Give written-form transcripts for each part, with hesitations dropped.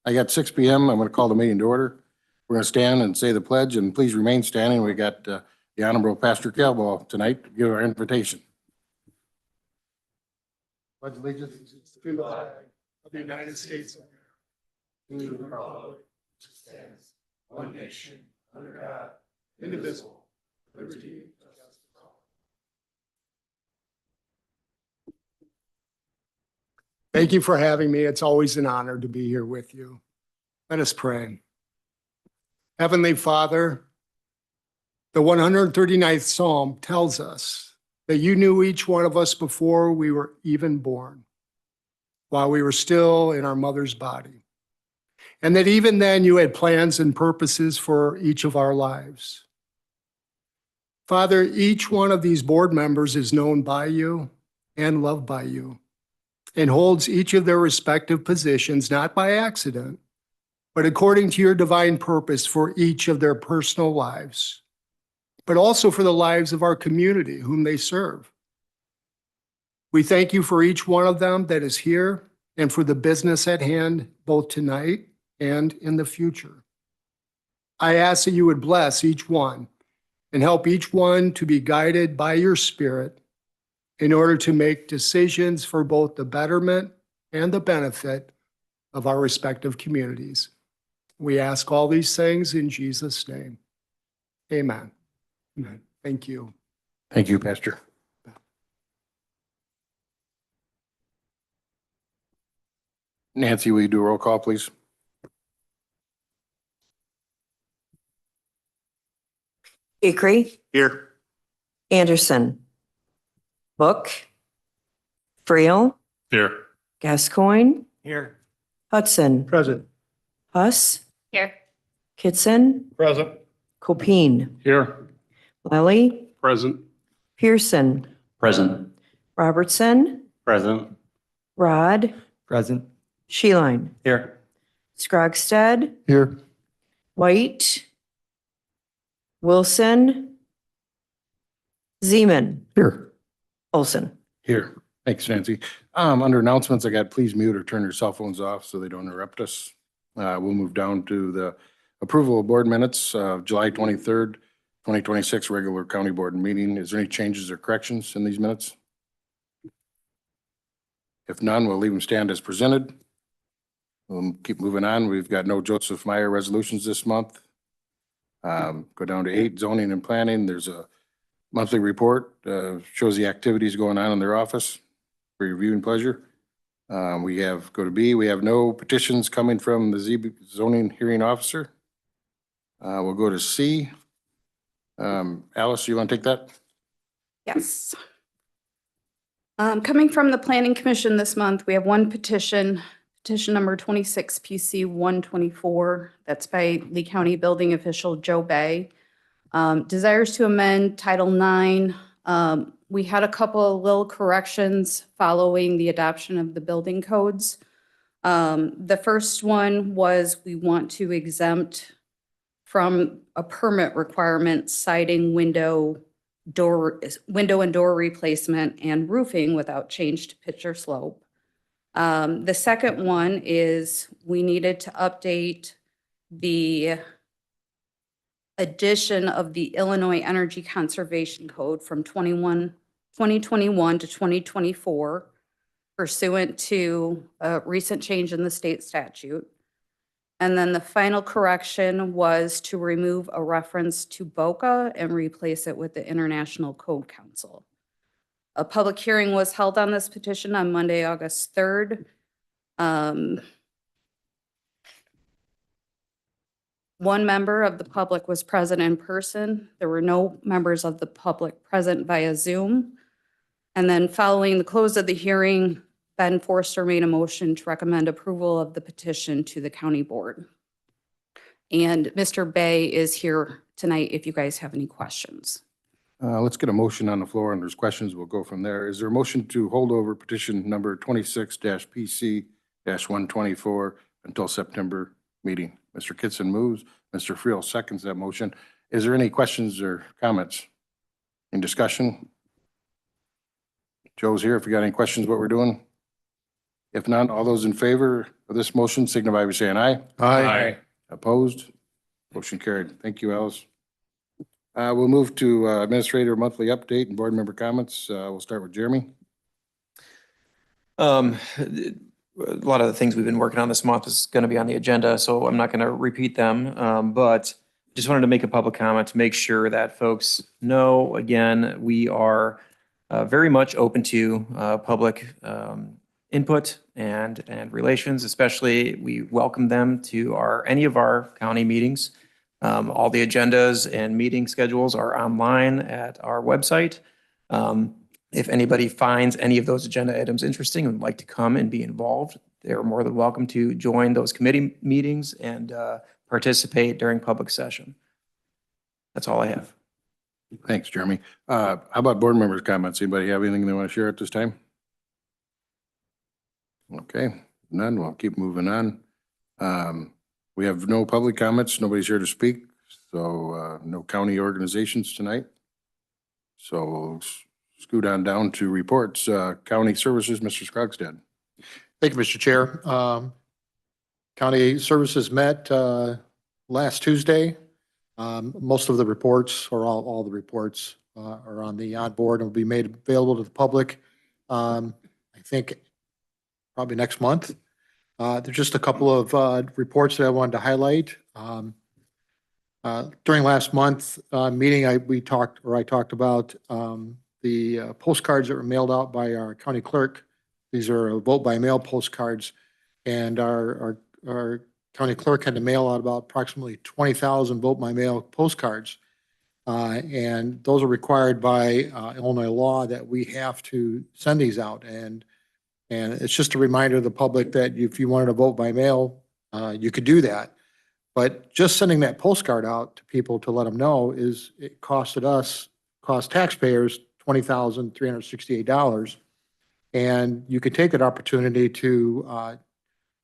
I got 6 p.m. I'm going to call the meeting to order. We're going to stand and say the pledge, and please remain standing. We got the Honorable Pastor Calvo tonight to give our invitation. Pledge allegiance to the flag of the United States of America, to the republic which stands one nation under God, indivisible, with liberty and justice for all. Thank you for having me. It's always an honor to be here with you. Let us pray. Heavenly Father, the 139th Psalm tells us that you knew each one of us before we were even born, while we were still in our mother's body. And that even then you had plans and purposes for each of our lives. Father, each one of these board members is known by you and loved by you, and holds each of their respective positions, not by accident, but according to your divine purpose for each of their personal lives, but also for the lives of our community whom they serve. We thank you for each one of them that is here and for the business at hand, both tonight and in the future. I ask that you would bless each one and help each one to be guided by your Spirit in order to make decisions for both the betterment and the benefit of our respective communities. We ask all these things in Jesus' name. Amen. Amen. Thank you. Thank you, Pastor. Nancy, will you do a roll call, please? Hickory, Here. Anderson, Book, Friel, Here. Gascoigne, Here. Hudson, Present. Huss, Here. Kitson, Present. Copine, Here. Lally, Present. Pearson, Present. Robertson, Present. Rod, Present. Sheline, Here. Scrogstad, Here. White, Wilson, Zeman, Here. Olson. Here. Thanks, Nancy. Under announcements, I got please mute or turn your cell phones off so they don't interrupt us. We'll move down to the approval of board minutes, July 23rd, 2026 regular county board meeting. Is there any changes or corrections in these minutes? If none, we'll leave them stand as presented. We'll keep moving on. We've got no Joseph Meyer resolutions this month. Go down to 8, zoning and planning. There's a monthly report, shows the activities going on in their office for your viewing pleasure. Go to B, we have no petitions coming from the zoning hearing officer. We'll go to C. Alice, you want to take that? Yes. Coming from the Planning Commission this month, we have one petition number 26 PC 124. That's by Lee County Building Official Joe Bay. Desires to amend Title IX. We had a couple of little corrections following the adoption of the building codes. The first one was we want to exempt from a permit requirement siding, window and door replacement and roofing without change to pitch or slope. The second one is we needed to update the addition of the Illinois Energy Conservation Code from 2021 to 2024 pursuant to a recent change in the state statute. And then the final correction was to remove a reference to BOCA and replace it with the International Code Council. A public hearing was held on this petition on Monday, August 3rd. One member of the public was present in person. There were no members of the public present via Zoom. And then following the close of the hearing, Ben Forster made a motion to recommend approval of the petition to the county board. And Mr. Bay is here tonight if you guys have any questions. Let's get a motion on the floor, and there's questions. We'll go from there. Is there a motion to hold over petition number 26-PC-124 until September meeting? Mr. Kitson moves. Mr. Friel seconds that motion. Is there any questions or comments in discussion? Joe's here if you got any questions what we're doing. If none, all those in favor of this motion signify by saying aye. Aye. Opposed? Motion carried. Thank you, Alice. We'll move to Administrator Monthly Update and Board Member Comments. We'll start with Jeremy. A lot of the things we've been working on this month is going to be on the agenda, so I'm not going to repeat them. But just wanted to make a public comment to make sure that folks know, again, we are very much open to public input and relations, especially we welcome them to any of our county meetings. All the agendas and meeting schedules are online at our website. If anybody finds any of those agenda items interesting and would like to come and be involved, they're more than welcome to join those committee meetings and participate during public session. That's all I have. Thanks, Jeremy. How about board members' comments? Anybody have anything they want to share at this time? Okay, none. We'll keep moving on. We have no public comments. Nobody's here to speak. So no county organizations tonight. So we'll scoot on down to reports. County Services, Mr. Scrogstad. Thank you, Mr. Chair. County Services met last Tuesday. Most of the reports, or all the reports, are on the onboard and will be made available to the public, I think, probably next month. There's just a couple of reports that I wanted to highlight. During last month meeting, I talked about the postcards that were mailed out by our county clerk. These are vote by mail postcards, and our county clerk had to mail out about approximately 20,000 vote by mail postcards. And those are required by Illinois law that we have to send these out. And it's just a reminder to the public that if you wanted to vote by mail, you could do that. But just sending that postcard out to people to let them know it cost taxpayers $20,368. And you could take that opportunity to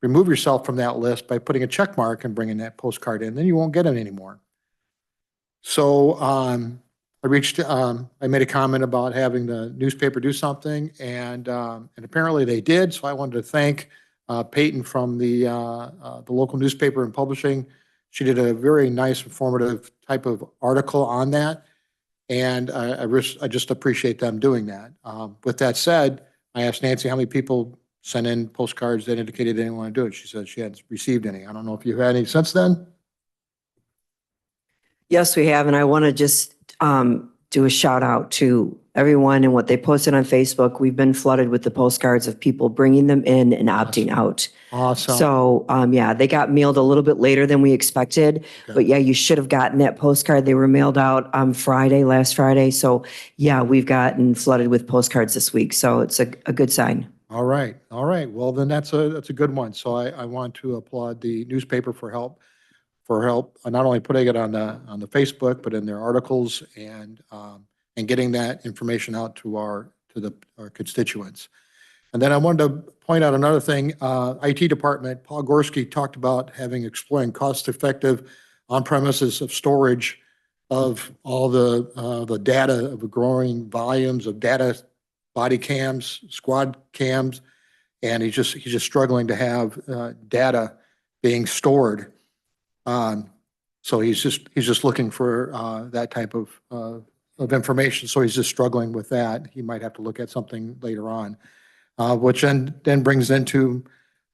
remove yourself from that list by putting a check mark and bringing that postcard in. Then you won't get it anymore. So I made a comment about having the newspaper do something, and apparently they did. So I wanted to thank Peyton from the local newspaper and publishing. She did a very nice, informative type of article on that, and I just appreciate them doing that. With that said, I asked Nancy how many people sent in postcards that indicated they didn't want to do it. She said she hadn't received any. I don't know if you've had any since then. Yes, we have. And I want to just do a shout out to everyone and what they posted on Facebook. We've been flooded with the postcards of people bringing them in and opting out. Awesome. So, yeah, they got mailed a little bit later than we expected. Okay. But yeah, you should have gotten that postcard. They were mailed out on last Friday. So yeah, we've gotten flooded with postcards this week. So it's a good sign. All right. All right. Well, then that's a good one. So I want to applaud the newspaper for help not only putting it on the Facebook, but in their articles and getting that information out to our constituents. And then I wanted to point out another thing. IT department, Paul Gorski talked about exploring cost-effective on-premises of storage of all the data of the growing volumes of data, body cams, squad cams, and he's just struggling to have data being stored. So he's just looking for that type of information. So he's just struggling with that. He might have to look at something later on, which then brings into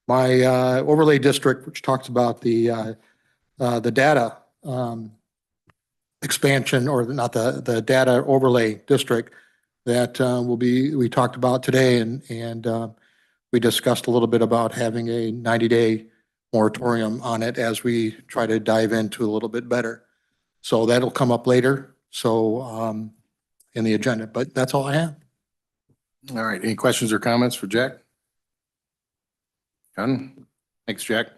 my overlay district, which talks about the data expansion, or not the data overlay district that we talked about today, and we discussed a little bit about having a 90-day moratorium on it as we try to dive into a little bit better. So that'll come up later. So in the agenda, but that's all I have. All right. Any questions or comments for Jack? None? Thanks, Jack.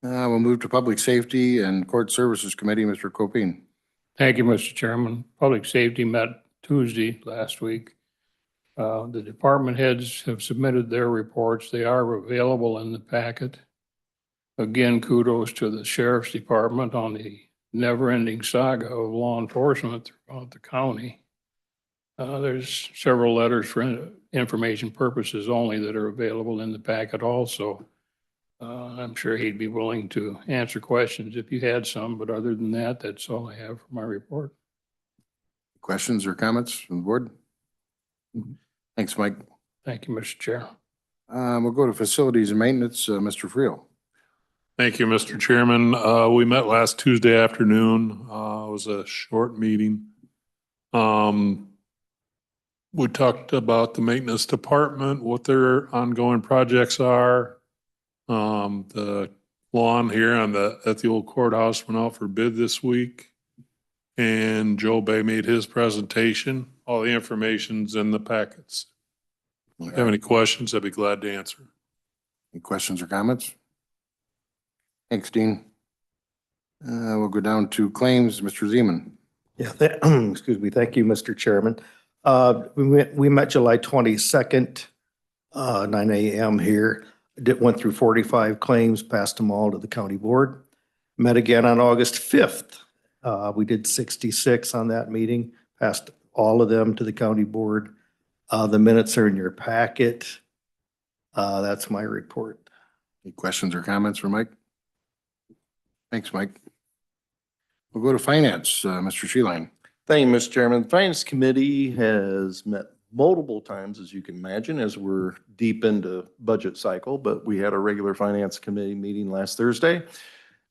We'll move to Public Safety and Court Services Committee, Mr. Copine. Thank you, Mr. Chairman. Public Safety met Tuesday last week. The department heads have submitted their reports. They are available in the packet. Again, kudos to the Sheriff's Department on the never-ending saga of law enforcement throughout the county. There's several letters for information purposes only that are available in the packet also. I'm sure he'd be willing to answer questions if you had some, but other than that, that's all I have for my report. Questions or comments from the board? Thanks, Mike. Thank you, Mr. Chair. We'll go to facilities and maintenance, Mr. Friel. Thank you, Mr. Chairman. We met last Tuesday afternoon. It was a short meeting. We talked about the maintenance department, what their ongoing projects are. The lawn here at the old courthouse went out for bid this week. And Joe Bay made his presentation. All the information's in the packets. If you have any questions, I'd be glad to answer. Any questions or comments? Thanks, Dean. We'll go down to claims, Mr. Zeman. Yeah, excuse me. Thank you, Mr. Chairman. We met July 22nd, 9 a.m. here. Went through 45 claims, passed them all to the county board. Met again on August 5th. We did 66 on that meeting, passed all of them to the county board. The minutes are in your packet. That's my report. Any questions or comments for Mike? Thanks, Mike. We'll go to finance, Mr. Sheeline. Thank you, Mr. Chairman. The Finance Committee has met multiple times, as you can imagine, as we're deep into budget cycle, but we had a regular Finance Committee meeting last Thursday.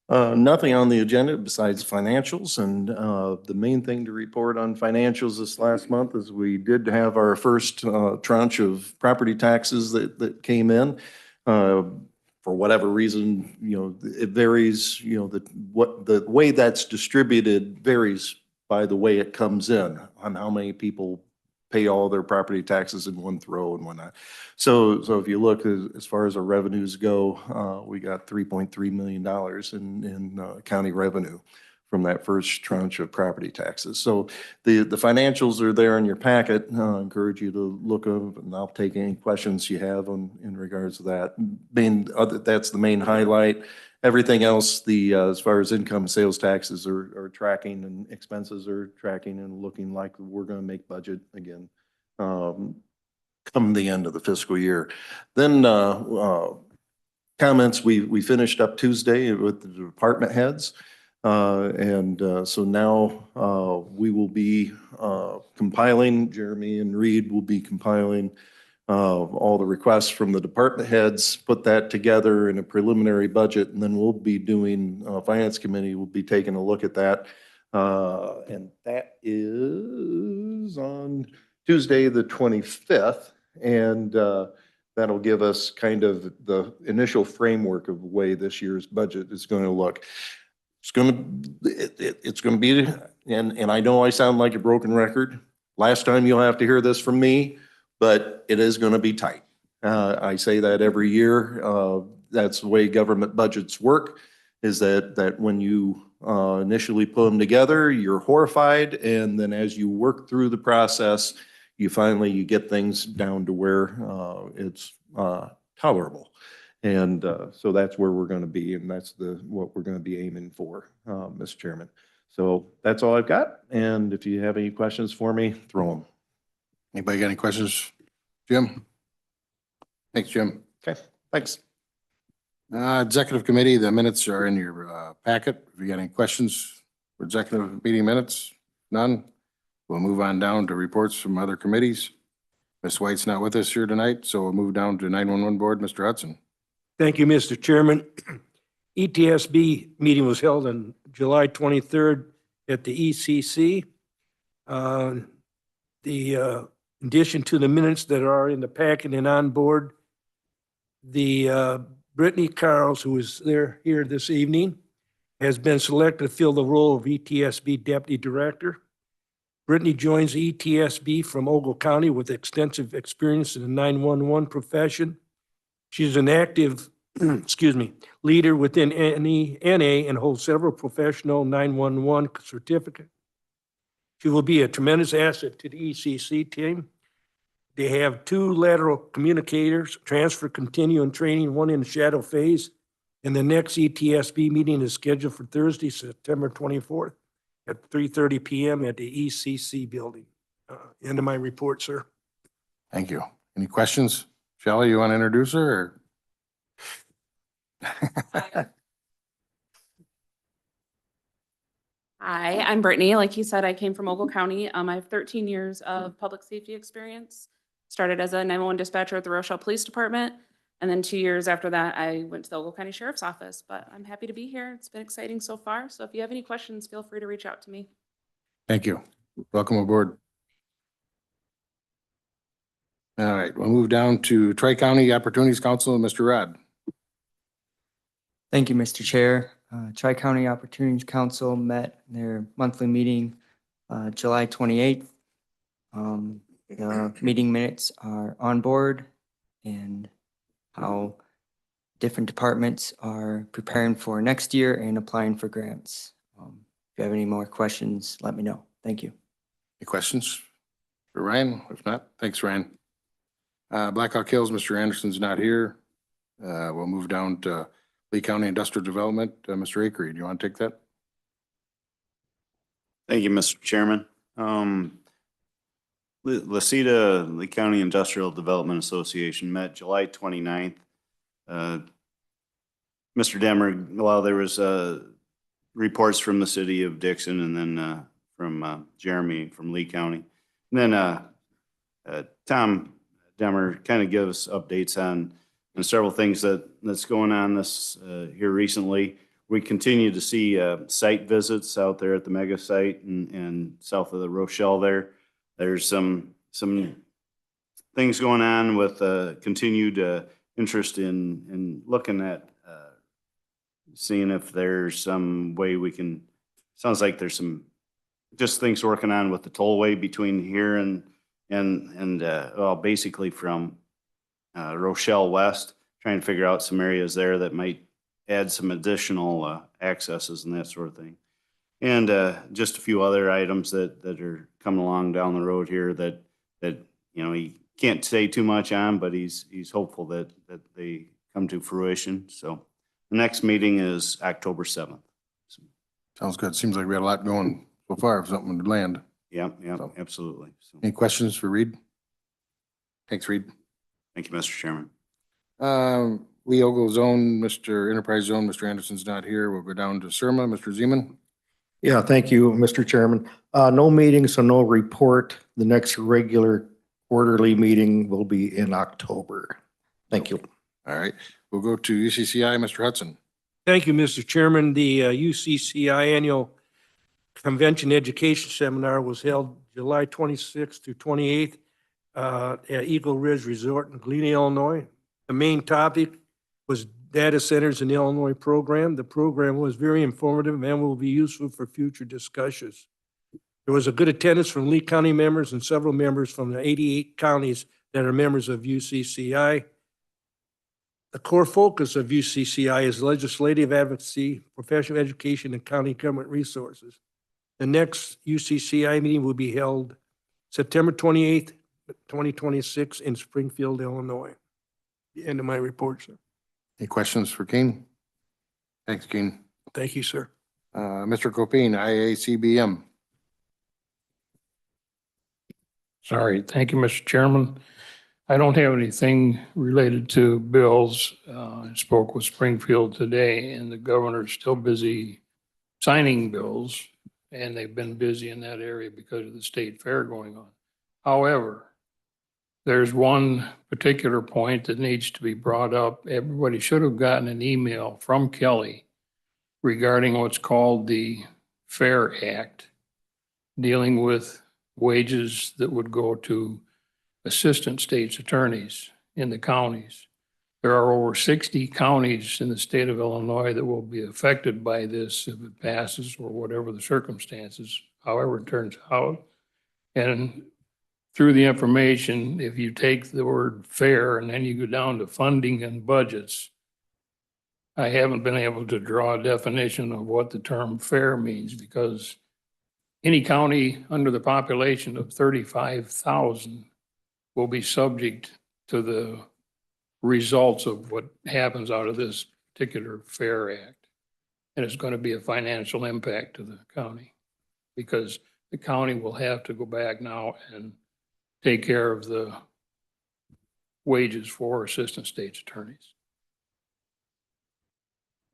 Nothing on the agenda besides financials, and the main thing to report on financials this last month is we did have our first tranche of property taxes that came in. For whatever reason, it varies, the way that's distributed varies by the way it comes in, on how many people pay all their property taxes in one throw and whatnot. So if you look as far as our revenues go, we got $3.3 million in county revenue from that first tranche of property taxes. So the financials are there in your packet. I encourage you to look up, and I'll take any questions you have in regards to that. That's the main highlight. Everything else, as far as income sales taxes are tracking, and expenses are tracking and looking like we're going to make budget again come the end of the fiscal year. Then comments, we finished up Tuesday with the department heads. So now we will be compiling, Jeremy and Reed will be compiling all the requests from the department heads, put that together in a preliminary budget, and then we'll be doing, Finance Committee will be taking a look at that. And that is on Tuesday, the 25th. And that'll give us kind of the initial framework of the way this year's budget is going to look. It's going to be, and I know I sound like a broken record. Last time you'll have to hear this from me, but it is going to be tight. I say that every year. That's the way government budgets work, is that when you initially put them together, you're horrified. And then as you work through the process, you get things down to where it's tolerable. And so that's where we're going to be, and that's what we're going to be aiming for, Mr. Chairman. So that's all I've got. And if you have any questions for me, throw them. Anybody got any questions? Jim? Thanks, Jim. Okay, thanks. Executive committee, the minutes are in your packet. If you got any questions for executive meeting minutes, none. We'll move on down to reports from other committees. Ms. White's not with us here tonight, so we'll move down to 911 board. Mr. Hudson. Thank you, Mr. Chairman. ETSB meeting was held on July 23rd at the ECC. In addition to the minutes that are in the packet and on board, the Brittany Carls, who is here this evening, has been selected to fill the role of ETSB Deputy Director. Brittany joins ETSB from Ogle County with extensive experience in the 911 profession. She's an active, leader within NA and holds several professional 911 certificates. She will be a tremendous asset to the ECC team. They have 2 lateral communicators, transfer, continuing training, 1 in the shadow phase. And the next ETSB meeting is scheduled for Thursday, September 24th at 3:30 p.m. at the ECC building. End of my report, sir. Thank you. Any questions? Shelley, you want to introduce her or? Hi, I'm Brittany. Like you said, I came from Ogle County. I have 13 years of public safety experience. Started as a 911 dispatcher at the Rochelle Police Department. And then 2 years after that, I went to the Ogle County Sheriff's Office. But I'm happy to be here. It's been exciting so far. So if you have any questions, feel free to reach out to me. Thank you. Welcome aboard. All right, we'll move down to Tri-County Opportunities Council, Mr. Rod. Thank you, Mr. Chair. Tri-County Opportunities Council met their monthly meeting July 28th. The meeting minutes are on board and how different departments are preparing for next year and applying for grants. If you have any more questions, let me know. Thank you. Any questions for Ryan? If not, thanks, Ryan. Blackhawk Hills, Mr. Anderson's not here. We'll move down to Lee County Industrial Development. Mr. Akery, do you want to take that? Thank you, Mr. Chairman. Laceda Lee County Industrial Development Association met July 29th. Mr. Demmer, well, there was reports from the city of Dixon and then from Jeremy from Lee County. And then Tom Demmer kind of gives updates on several things that's going on this here recently. We continue to see site visits out there at the mega site and south of the Rochelle there. There's some things going on with continued interest in looking at seeing if there's some way we can, sounds like there's some just things working on with the tollway between here and well, basically from Rochelle West, trying to figure out some areas there that might add some additional accesses and that sort of thing. And just a few other items that are coming along down the road here that you know, he can't say too much on, but he's hopeful that they come to fruition. So the next meeting is October 7th. Sounds good. Seems like we had a lot going so far if something would land. Yeah, absolutely. So, Any questions for Reed? Thanks, Reed. thank you, Mr. Chairman. Lee Ogle Zone, Mr. Enterprise Zone, Mr. Anderson's not here. We'll go down to Surma, Mr. Zeman. Yeah, thank you, Mr. Chairman. No meeting, so no report. The next regular quarterly meeting will be in October. Thank you. All right, we'll go to UCCI, Mr. Hudson. Thank you, Mr. Chairman. The UCCI Annual Convention Education Seminar was held July 26th through 28th at Eagle Ridge Resort in Galena, Illinois. The main topic was data centers in the Illinois program. The program was very informative and will be useful for future discussions. There was a good attendance from Lee County members and several members from the 88 counties that are members of UCCI. The core focus of UCCI is legislative advocacy, professional education, and county government resources. The next UCCI meeting will be held September 28th, 2026 in Springfield, Illinois. The end of my report, sir. Any questions for Keen? Thanks, Keen. Thank you, sir. Mr. Copine, IACBM. Sorry. Thank you, Mr. Chairman. I don't have anything related to bills. I spoke with Springfield today and the governor's still busy signing bills, and they've been busy in that area because of the state fair going on. However, there's one particular point that needs to be brought up. Everybody should have gotten an email from Kelly regarding what's called the Fair Act, dealing with wages that would go to assistant state's attorneys in the counties. There are over 60 counties in the state of Illinois that will be affected by this if it passes or whatever the circumstances, however it turns out. And through the information, if you take the word fair and then you go down to funding and budgets, I haven't been able to draw a definition of what the term fair means, because any county under the population of 35,000 will be subject to the results of what happens out of this particular Fair Act. And it's going to be a financial impact to the county, because the county will have to go back now and take care of the wages for assistant state's attorneys.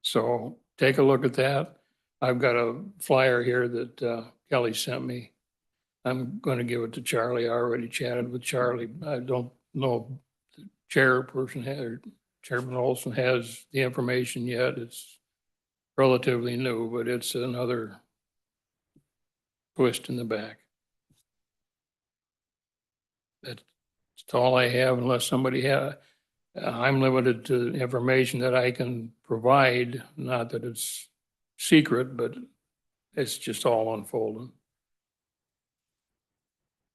So take a look at that. I've got a flyer here that Kelly sent me. I'm going to give it to Charlie. I already chatted with Charlie. I don't know if the chairperson or Chairman Olson has the information yet. It's relatively new, but it's another twist in the back. That's all I have unless somebody has. I'm limited to information that I can provide, not that it's secret, but it's just all unfolding.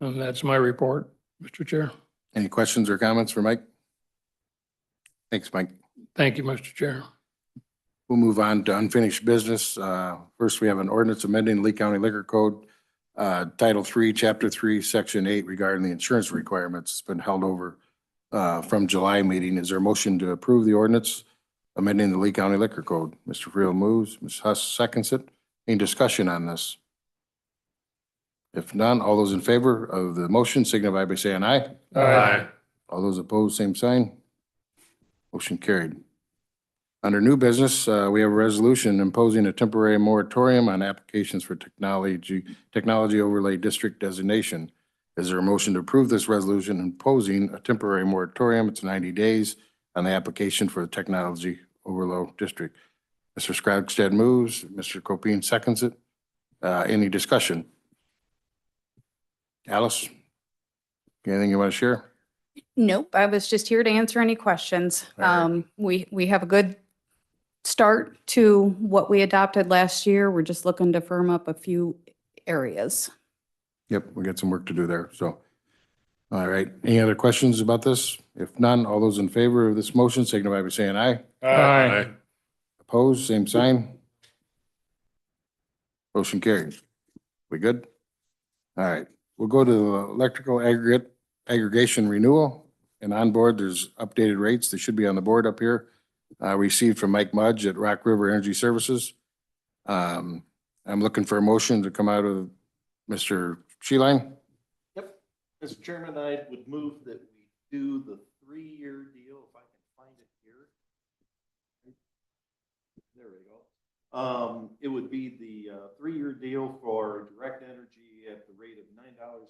And that's my report, Mr. Chair. Any questions or comments for Mike? Thanks, Mike. Thank you, Mr. Chair. We'll move on to unfinished business. First, we have an ordinance amending Lee County Liquor Code, Title 3, Chapter 3, Section 8 regarding the insurance requirements. It's been held over from July meeting. Is there a motion to approve the ordinance amending the Lee County Liquor Code? Mr. Friel moves, Ms. Huss seconds it. Any discussion on this? If none, all those in favor of the motion signify by saying aye. Aye. All those opposed, same sign. Motion carried. Under new business, we have a resolution imposing a temporary moratorium on applications for technology overlay district designation. Is there a motion to approve this resolution imposing a temporary moratorium? It's 90 days on the application for the technology overlay district. Mr. Skagstad moves, Mr. Copine seconds it. Any discussion? Alice, anything you want to share? Nope, I was just here to answer any questions. All right. We have a good start to what we adopted last year. We're just looking to firm up a few areas. Yep, we got some work to do there, so. All right, any other questions about this? If none, all those in favor of this motion signify by saying aye. Aye. Opposed, same sign. Motion carried. We good? All right, we'll go to the electrical aggregation renewal. And on board, there's updated rates. They should be on the board up here. Received from Mike Mudge at Rock River Energy Services. I'm looking for a motion to come out of Mr. Sheeline. Yep. Mr. Chairman, I would move that we do the 3-year deal, if I can find it here. There we go. It would be the 3-year deal for direct energy at the rate of $9.82.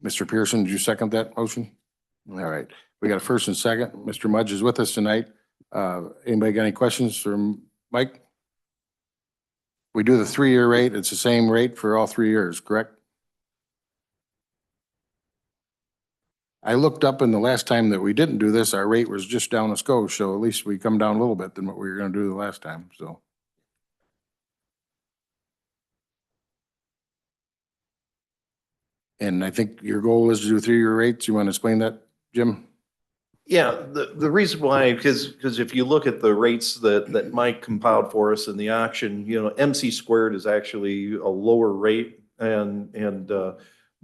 Mr. Pearson, did you second that motion? All right, we got a first and second. Mr. Mudge is with us tonight. Anybody got any questions for Mike? We do the 3-year rate. It's the same rate for all 3 years, correct? I looked up and the last time that we didn't do this, our rate was just down a skosh, so at least we come down a little bit than what we were gonna do the last time, so. And I think your goal is to do 3-year rates. You want to explain that, Jim? Yeah, the reason why, because if you look at the rates that Mike compiled for us in the auction, MC squared is actually a lower rate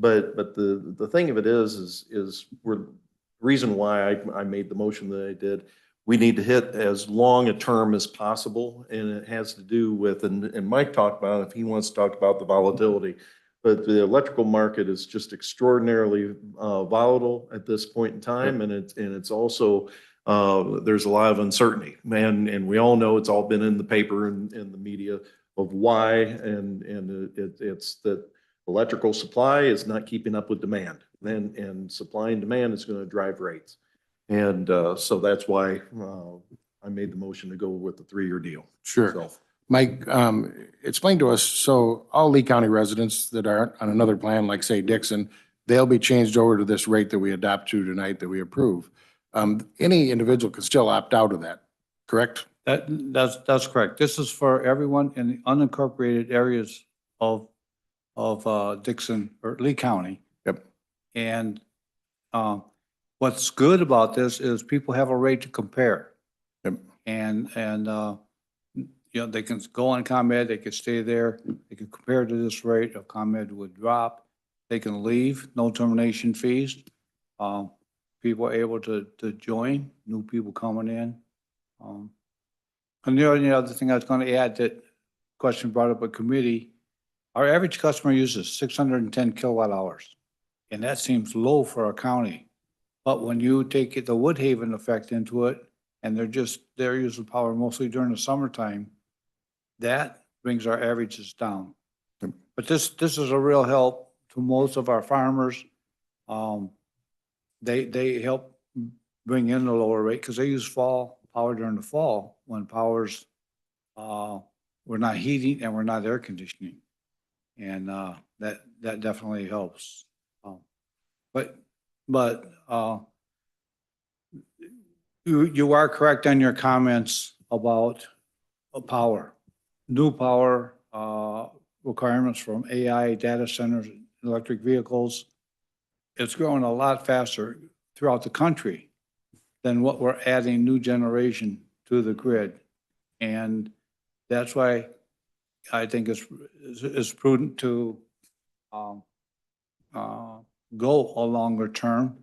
but the thing of it is we're reason why I made the motion that I did. We need to hit as long a term as possible, and it has to do with, and Mike talked about it, if he wants to talk about the volatility. But the electrical market is just extraordinarily volatile at this point in time, and it's also there's a lot of uncertainty, and we all know it's all been in the paper and in the media of why, and it's that electrical supply is not keeping up with demand, and supply and demand is going to drive rates, and so that's why I made the motion to go with the 3-year deal. Sure. So, Mike, explain to us, so all Lee County residents that aren't on another plan, like say Dixon, they'll be changed over to this rate that we adopt to tonight that we approve. Any individual can still opt out of that, correct? That's correct. This is for everyone in the unincorporated areas of Dixon or Lee County. Yep. And what's good about this is people have a rate to compare. Yep. And they can go on ComEd, they can stay there, they can compare to this rate. If ComEd would drop, they can leave, no termination fees. People are able to join, new people coming in. And the only other thing I was going to add, that question brought up a committee, our average customer uses 610 kilowatt hours. And that seems low for our county. But when you take the Woodhaven effect into it, and they're using power mostly during the summertime, that brings our averages down. But this is a real help to most of our farmers. They help bring in the lower rate because they use fall power during the fall when powers, we're not heating and we're not air conditioning. And that definitely helps. But you are correct on your comments about power. New power requirements from AI, data centers, electric vehicles. It's growing a lot faster throughout the country than what we're adding new generation to the grid. And that's why I think it's prudent to go a longer term.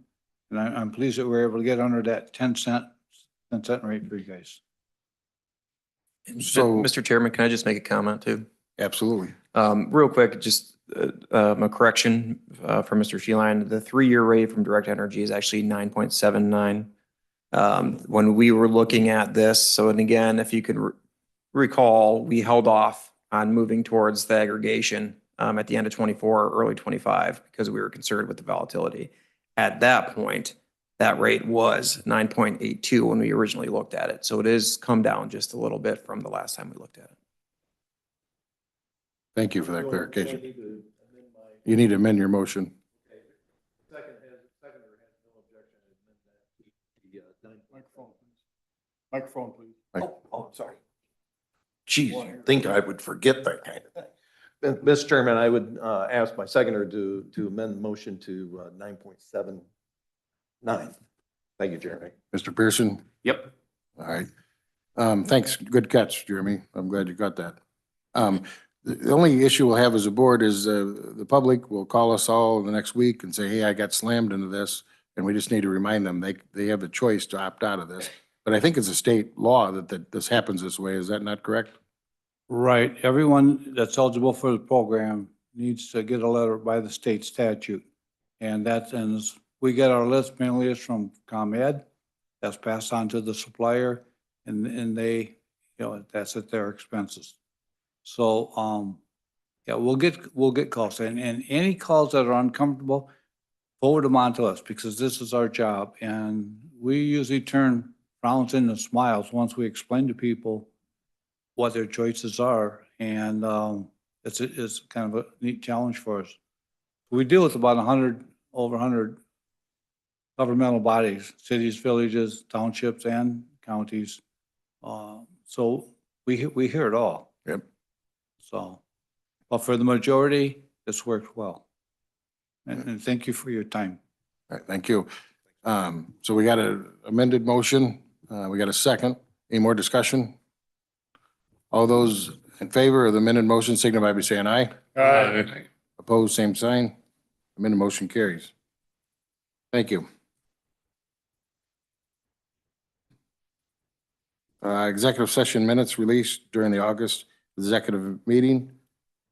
And I'm pleased that we're able to get under that 10 cent rate for you guys. So- Mr. Chairman, can I just make a comment too? Absolutely. Real quick, just a correction for Mr. Sheeline. The 3-year rate from Direct Energy is actually 9.79. When we were looking at this, so and again, if you could recall, we held off on moving towards the aggregation at the end of 24, early 25, because we were concerned with the volatility. At that point, that rate was 9.82 when we originally looked at it. So it has come down just a little bit from the last time we looked at it. Thank you for that clarification. You need to amend your motion. Microphone, please. Oh, sorry. Geez, you'd think I would forget that kind of thing. Mr. Chairman, I would ask my seconder to amend the motion to 9.79. Thank you, Jeremy. Mr. Pearson? Yep. All right. Thanks. Good catch, Jeremy. I'm glad you got that. The only issue we'll have as a board is the public will call us all the next week and say, hey, I got slammed into this. And we just need to remind them they have the choice to opt out of this. But I think it's a state law that this happens this way. Is that not correct? Right. Everyone that's eligible for the program needs to get a letter by the state statute. And we get our list mainly is from ComEd. That's passed on to the supplier and they, that's at their expenses. So, yeah, we'll get calls and any calls that are uncomfortable, forward them on to us because this is our job. And we usually turn frowns into smiles once we explain to people what their choices are. And it's kind of a neat challenge for us. We deal with about over 100 governmental bodies, cities, villages, townships, and counties. So we hear it all. Yep. So, but for the majority, it's worked well. And thank you for your time. All right, thank you. So we got an amended motion. We got a second. Any more discussion? All those in favor of the amended motion signify by saying aye. Aye. Opposed, same sign. Amended motion carries. Thank you. Executive session minutes released during the August executive meeting.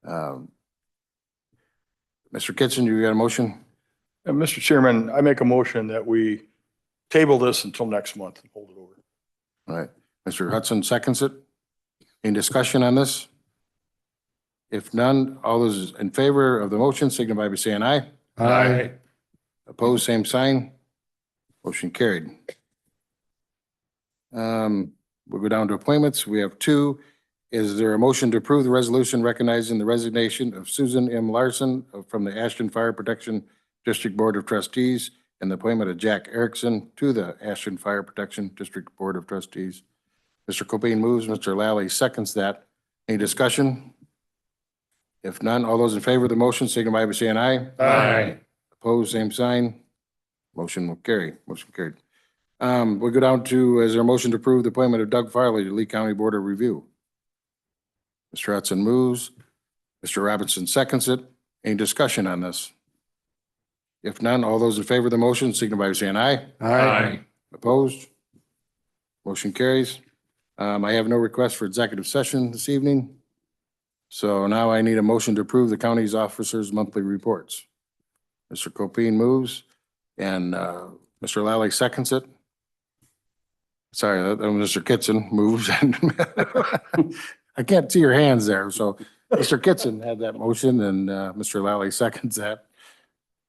Mr. Kitchen, you got a motion? Mr. Chairman, I make a motion that we table this until next month and hold it over. All right. Mr. Hudson seconds it. Any discussion on this? If none, all those in favor of the motion signify by saying aye. Aye. Opposed, same sign. Motion carried. We'll go down to appointments. We have 2. Is there a motion to approve the resolution recognizing the resignation of Susan M. Larson from the Ashton Fire Protection District Board of Trustees and the appointment of Jack Erickson to the Ashton Fire Protection District Board of Trustees? Mr. Copine moves, Mr. Lally seconds that. Any discussion? If none, all those in favor of the motion signify by saying aye. Aye. Opposed, same sign. Motion will carry. Motion carried. We'll go down to, is there a motion to approve the appointment of Doug Farley to Lee County Board of Review? Mr. Hudson moves. Mr. Robinson seconds it. Any discussion on this? If none, all those in favor of the motion signify by saying aye. Aye. Opposed? Motion carries. I have no request for executive session this evening. So now I need a motion to approve the county's officers' monthly reports. Mr. Copine moves and Mr. Lally seconds it. Sorry, Mr. Kitson moves. I can't see your hands there, so Mr. Kitson had that motion and Mr. Lally seconds that.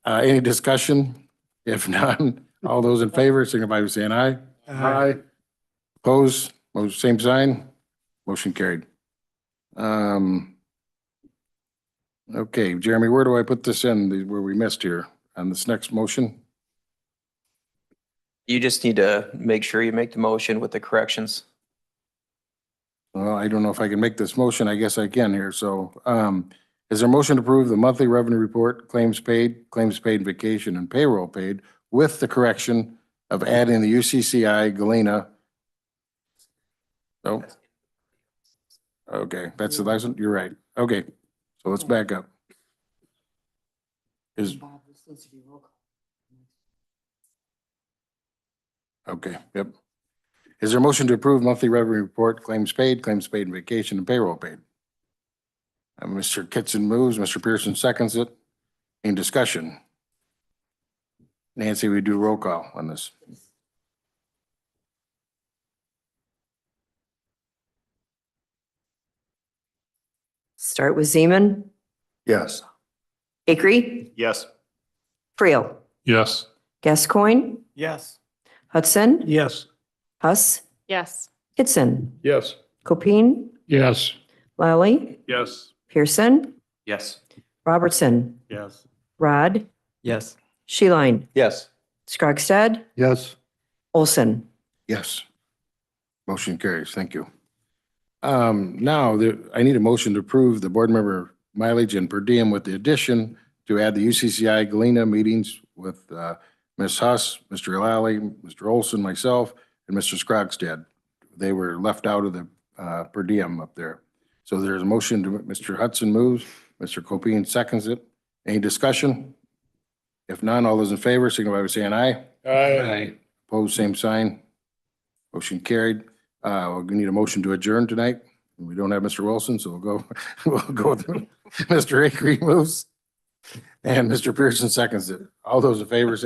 Any discussion? If none, all those in favor, signify by saying aye. Aye. Opposed, motion same sign, motion carried. Okay, Jeremy, where do I put this in, where we missed here on this next motion? You just need to make sure you make the motion with the corrections. Well, I don't know if I can make this motion. I guess I can here. So, is there a motion to approve the monthly revenue report, claims paid, vacation and payroll paid with the correction of adding the UCCI Galena? No. Okay, that's the last one. You're right. Okay, so let's back up. Okay, yep. Is there a motion to approve monthly revenue report, claims paid, and vacation and payroll paid? Mr. Kitson moves, Mr. Pearson seconds it. Any discussion? Nancy, we do roll call on this. Start with Zeman, Yes. Acree, Yes. Creel, Yes. Gascoigne, Yes. Hudson, Yes. Huss, Yes. Kitson, Yes. Copine, Yes. Lally, Yes. Pearson, Yes. Robertson, Yes. Rod, Yes. Sheline, Yes. Scrogstad, Yes. Olson. Yes. Motion carries. Thank you. Now, I need a motion to approve the board member mileage and per diem with the addition to add the UCCI Galena meetings with Ms. Huss, Mr. Lally, Mr. Olson, myself, and Mr. Scrogstad. They were left out of the per diem up there. So there's a motion to, Mr. Hudson moves, Mr. Copine seconds it. Any discussion? If none, all those in favor, signify by saying aye. Aye. Opposed, same sign. Motion carried. We need a motion to adjourn tonight. We don't have Mr. Wilson, so we'll go with Mr. Acree moves. And Mr. Pearson seconds it. All those in favor, say